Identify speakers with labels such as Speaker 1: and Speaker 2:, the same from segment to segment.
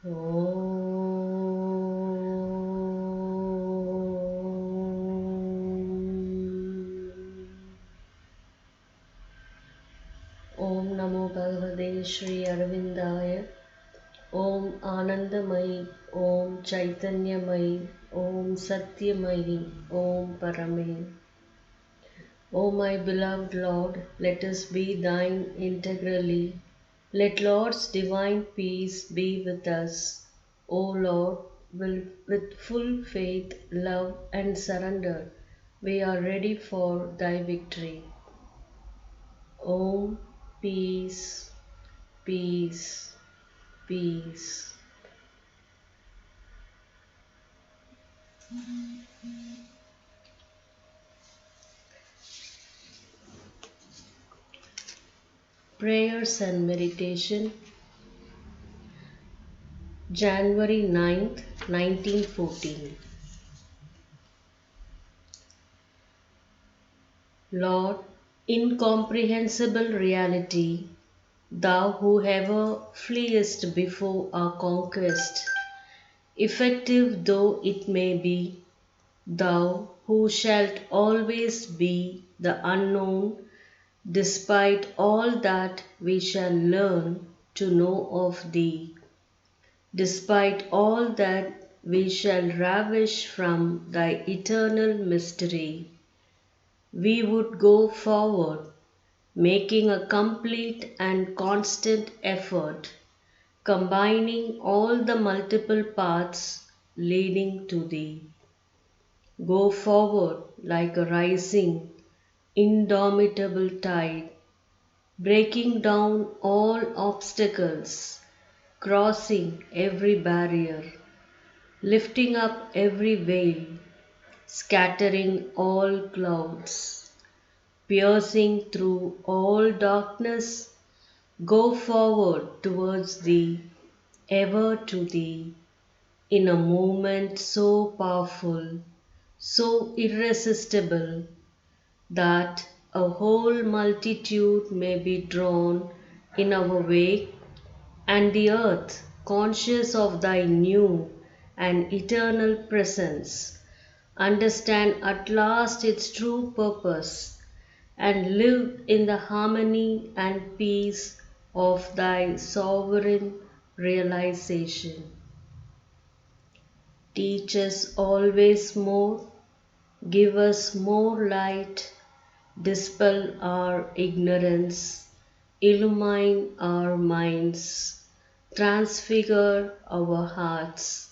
Speaker 1: Om. Om Namo Bhagavate Shri Arvindaya. Om Anandamayi. Om Chaitanyamayi. Om Satyamayi. Om Parame. O my beloved Lord, let us be thine integrally. Let Lord's divine peace be with us. O Lord, with full faith, love, and surrender, we are ready for thy victory. Om, peace, peace, peace. Prayers and meditation, January 9th, 1914. Lord, incomprehensible reality, thou who ever fleest before our conquest, effective though it may be, thou who shalt always be the unknown, despite all that we shall learn to know of thee, despite all that we shall ravish from thy eternal mystery, we would go forward, making a complete and constant effort, combining all the multiple paths leading to thee. Go forward like a rising, indomitable tide, breaking down all obstacles, crossing every barrier, lifting up every veil, scattering all clouds, piercing through all darkness. Go forward towards thee, ever to thee, in a moment so powerful, so irresistible, that a whole multitude may be drawn in our wake, and the earth, conscious of thy new and eternal presence, understand at last its true purpose, and live in the harmony and peace of thy sovereign realization. Teach us always more, give us more light, dispel our ignorance, illumine our minds, transfigure our hearts,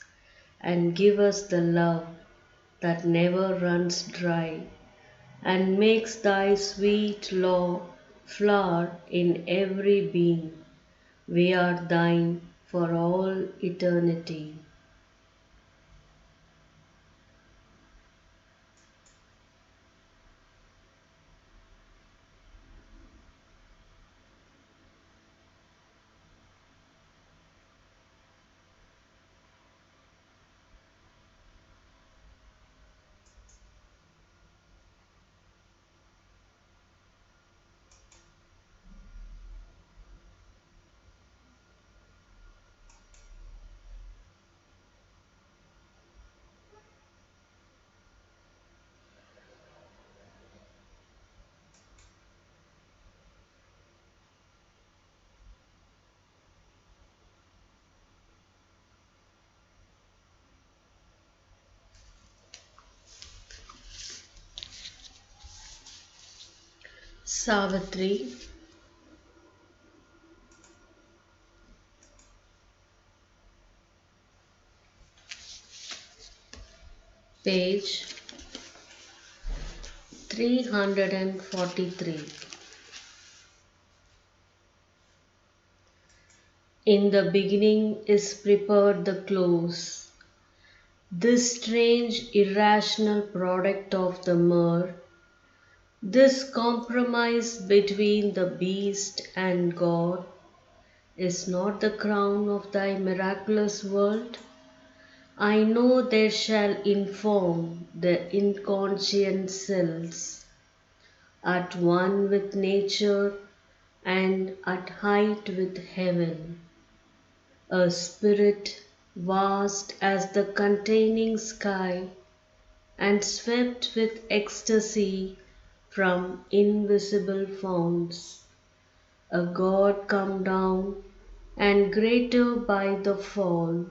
Speaker 1: and give us the love that never runs dry, and makes thy sweet law flower in every being. We are thine for all eternity. Savitri, page 343. In the beginning is prepared the close. This strange irrational product of the myrrh, this compromise between the beast and God, is not the crown of thy miraculous world. I know there shall inform the inconscient cells, at one with nature and at height with heaven. a spirit vast as the containing sky and swept with ecstasy from invisible founts, a God come down and greater by the fall,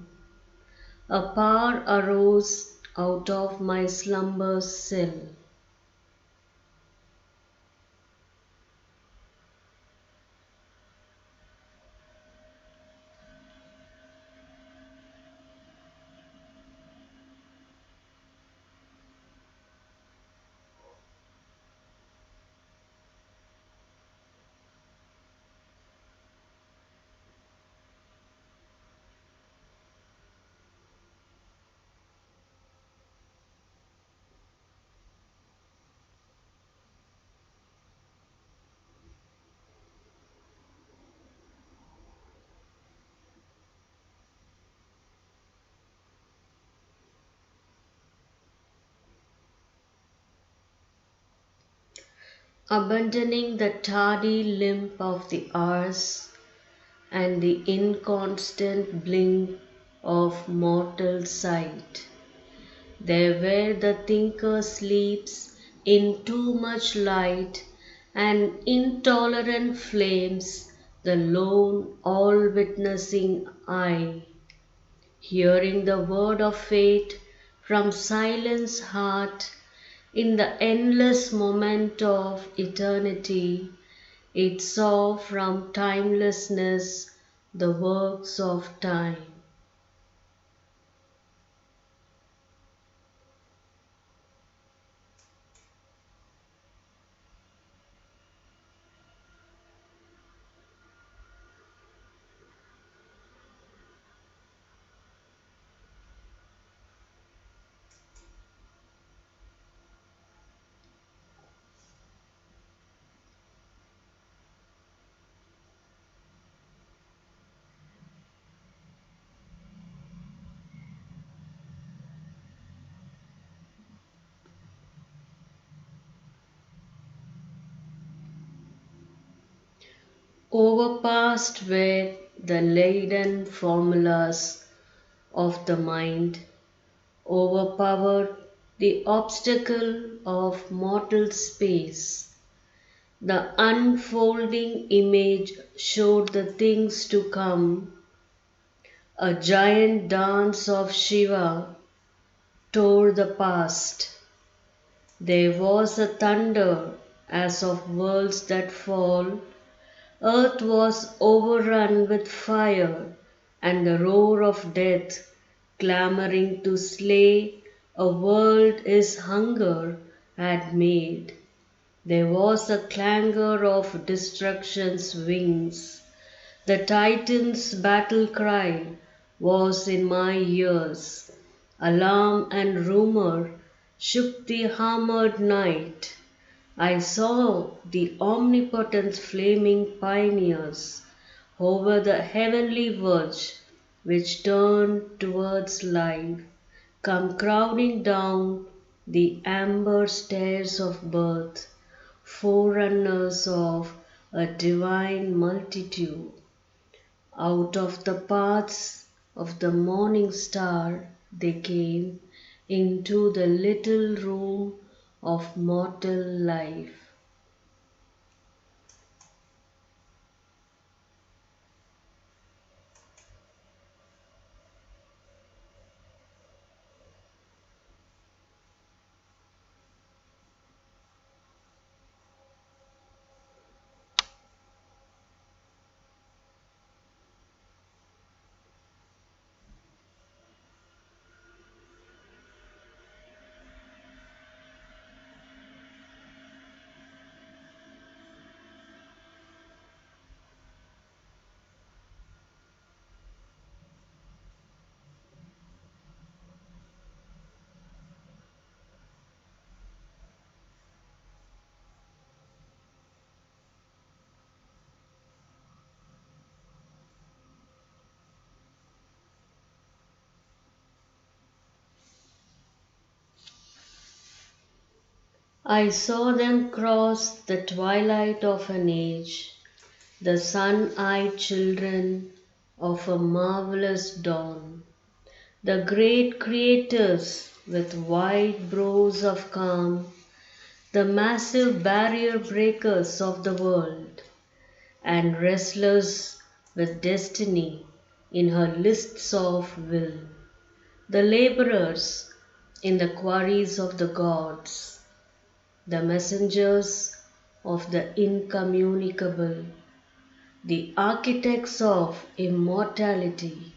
Speaker 1: a power arose out of my slumber's cell. Abandoning the tardy limp of the hours and the inconstant blink of mortal sight, there where the thinker sleeps in too much light and intolerant flames the lone all witnessing eye, hearing the word of fate from silence heart in the endless moment of eternity, it saw from timelessness the works of time. Overpassed were the laden formulas of the mind, overpowered the obstacle of mortal space. The unfolding image showed the things to come, a giant dance of Shiva tore the past. There was a thunder as of worlds that fall. Earth was overrun with fire, and the roar of death, clamoring to slay a world his hunger had made. There was a clangor of destruction's wings. The Titan's battle cry was in my ears. Alarm and rumor shook the armored night. I saw the omnipotent flaming pioneers over the heavenly verge which turned towards life, come crowding down the amber stairs of birth, forerunners of a divine multitude. Out of the paths of the morning star they came into the little room of mortal life. I saw them cross the twilight of an age, the sun eyed children of a marvelous dawn. The great creators with wide brows of calm, the massive barrier breakers of the world, and wrestlers with destiny in her lists of will, the laborers in the quarries of the gods, the messengers of the incommunicable, the architects of immortality.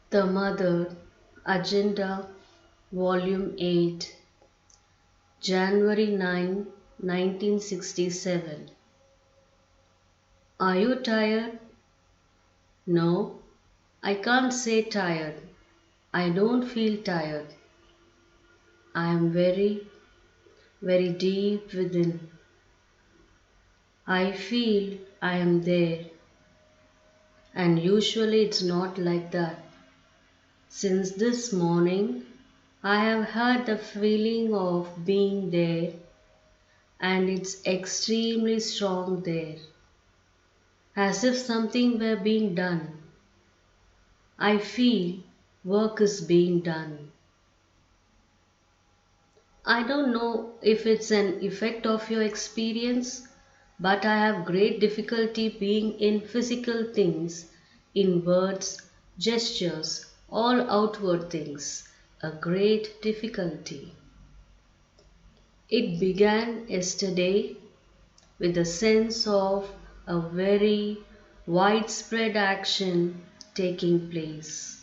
Speaker 1: The Mother, Agenda, Volume 8, January 9, 1967. Are you tired? No, I can't say tired. I don't feel tired. I am very, very deep within. I feel I am there, and usually it's not like that. Since this morning, I have had the feeling of being there, and it's extremely strong there, as if something were being done. I feel work is being done. I don't know if it's an effect of your experience, but I have great difficulty being in physical things, in words, gestures, all outward things. A great difficulty. It began yesterday with a sense of a very widespread action taking place.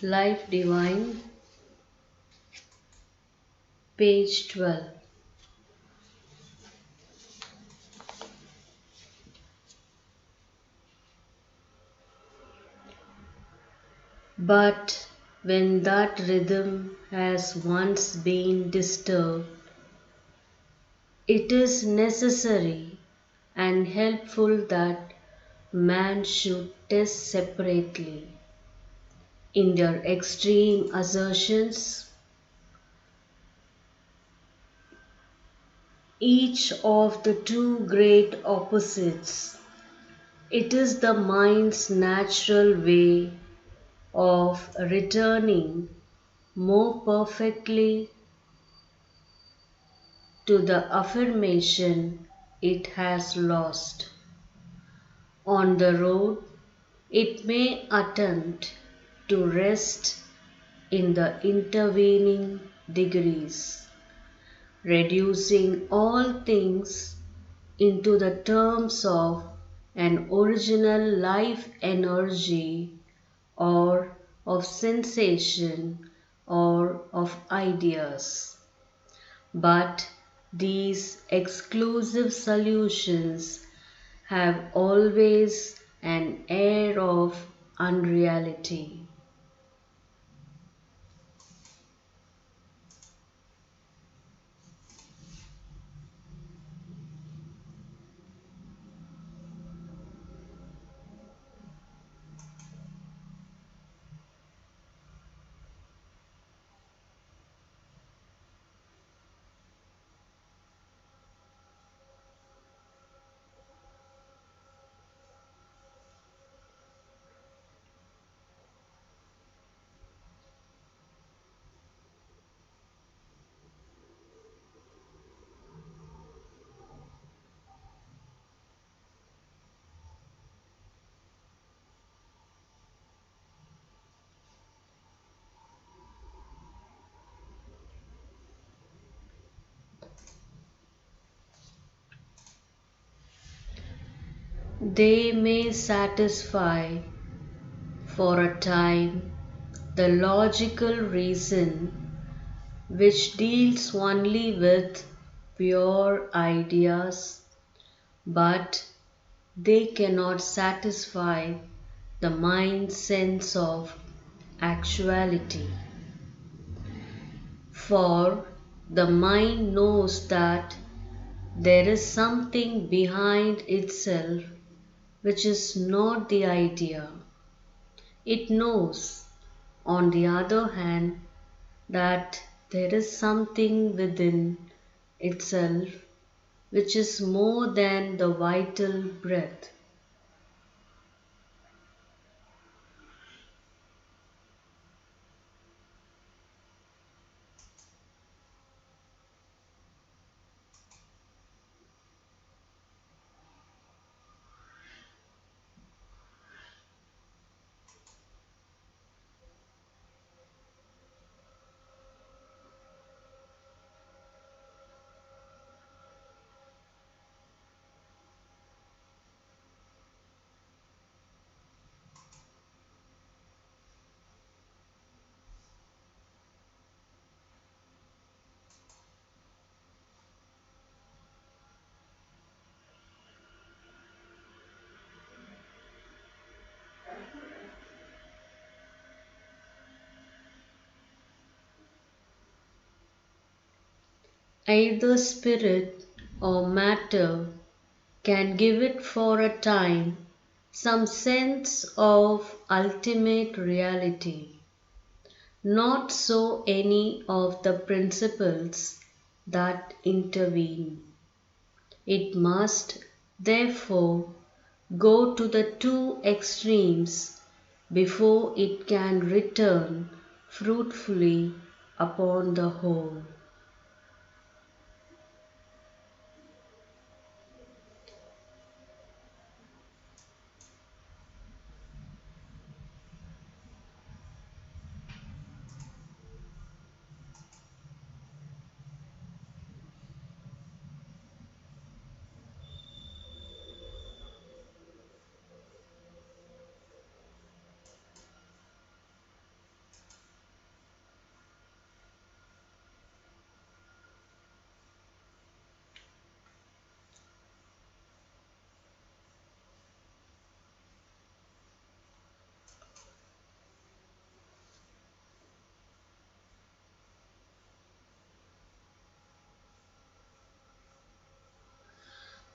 Speaker 1: Life Divine, page 12. But when that rhythm has once been disturbed, it is necessary and helpful that man should test separately in their extreme assertions each of the two great opposites. It is the mind's natural way of returning more perfectly to the affirmation it has lost. On the road, it may attempt to rest in the intervening degrees, reducing all things into the terms of an original life energy or of sensation or of ideas. But these exclusive solutions have always an air of unreality. They may satisfy for a time the logical reason which deals only with pure ideas, but they cannot satisfy the mind's sense of actuality. For the mind knows that there is something behind itself which is not the idea. It knows, on the other hand, that there is something within itself which is more than the vital breath. Either spirit or matter can give it for a time some sense of ultimate reality. Not so any of the principles that intervene. It must, therefore, go to the two extremes before it can return fruitfully upon the whole.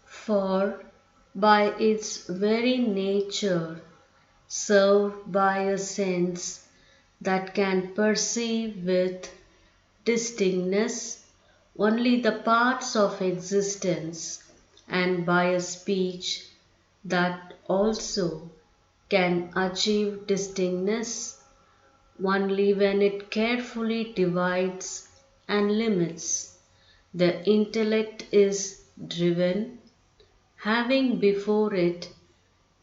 Speaker 1: For by its very nature, served by a sense that can perceive with distinctness only the parts of existence, and by a speech that also can achieve distinctness only when it carefully divides and limits. The intellect is driven, having before it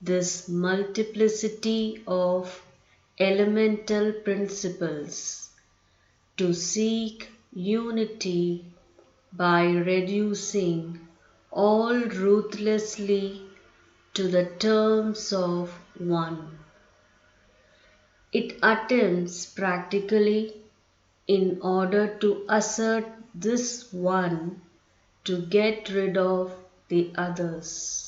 Speaker 1: this multiplicity of elemental principles, to seek unity by reducing all ruthlessly to the terms of one. It attempts practically, in order to assert this one, to get rid of the others.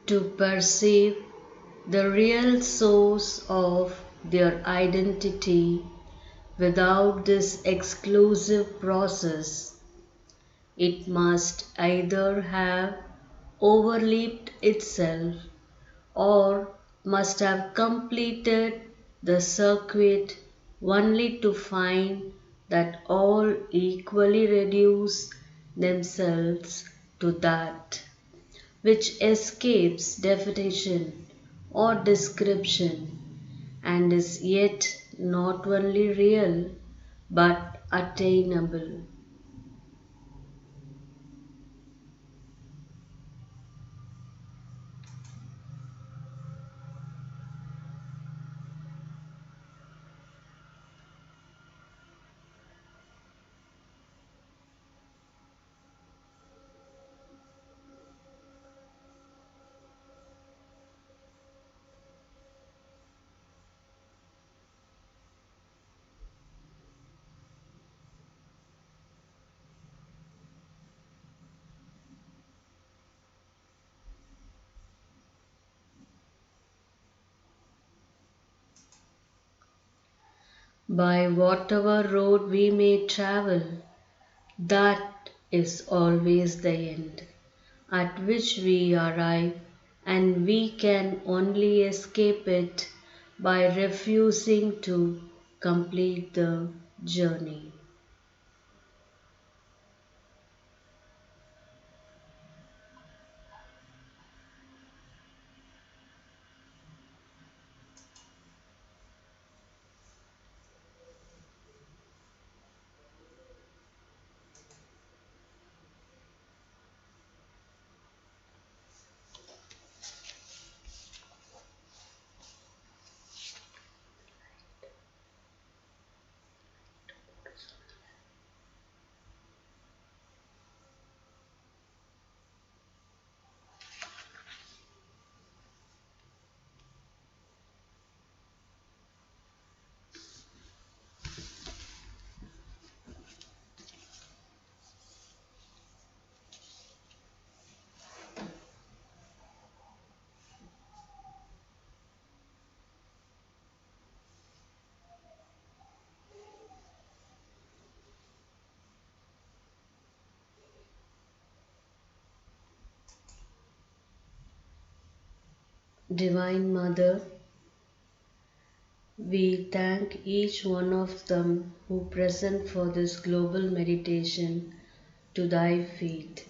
Speaker 1: To perceive the real source of their identity without this exclusive process, it must either have overleaped itself or must have completed the circuit only to find that all equally reduce themselves to that which escapes definition or description and is yet not only real but attainable. By whatever road we may travel, that is always the end at which we arrive, and we can only escape it by refusing to complete the journey. Divine Mother, We thank each one of them who present for this global meditation to thy feet.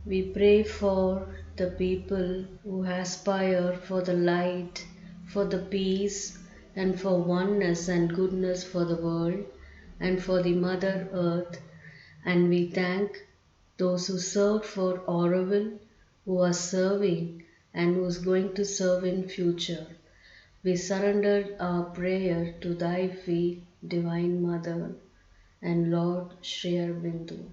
Speaker 1: We pray for the people who aspire for the light, for the peace, and for oneness and goodness for the world and for the Mother Earth. And we thank those who served for Aurobindo, who are serving and who is going to serve in future. We surrender our prayer to thy feet, Divine Mother and Lord Sri Aurobindo.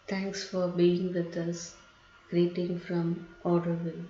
Speaker 1: Thanks for being with us. Greeting from Aurobindo.